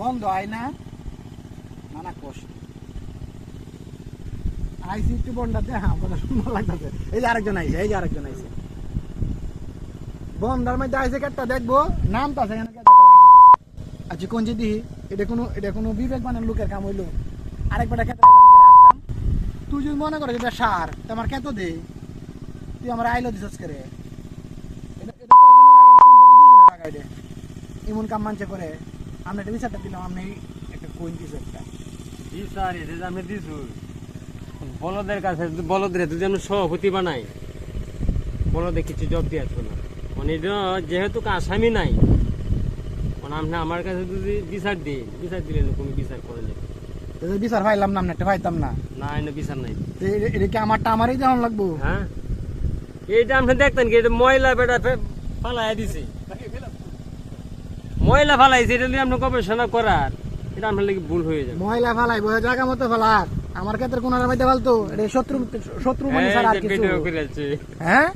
বন্ধ হয় না নানা কষ্ট আইসি একটু বন্ডাতে হ্যাঁ কথা সুন্দর লাগতেছে এই যে আরেকজন আইছে বন্ডার মধ্যে আইসে একটা দেখবো নাম তো আছে আচ্ছা কোন যদি এটা কোনো বিবেকবানের লোকের কাম হইলো আরেকবারটা ক্ষেত্রে রাখতাম তুই যদি মনে করে যেটা সার তোমার কেত দে তুই আমার আইলো দিছস করে এটা কয়জনের আগে কমপক্ষে দুজনের আগাই দে এমন কাম মানছে করে আমরা একটা বিচারটা দিলাম আমি একটা কোন দিছ একটা বিচার এটা যে আমি দিছু বলদের কাছে বলদের যদি আমি সভাপতি বানাই বলদে কিছু জব দিয়েছ না মানে যেহেতু আসামি নাই মানে আপনি আমার কাছে যদি বিচার দিলে কোনো বিচার করে নেই বিচার পাইলাম না একটা পাইতাম না না এনে বিচার নাই এটা কি আমারই দেওয়ান লাগবো হ্যাঁ এইটা আপনি দেখতেন কি এটা ময়লা বেটা ফালাই দিছে ময়লা ফালাইছে এটা নিয়ে আপনি গবেষণা করার এটা আপনার লাগে ভুল হয়ে যাবে ময়লা ফালাইবো জায়গা মতো ফালাক আমার ক্ষেত্রে কোন মধ্যে ফালতো এটা শত্রু মানে ছাড়া আর কিছু ভিডিও করেছে হ্যাঁ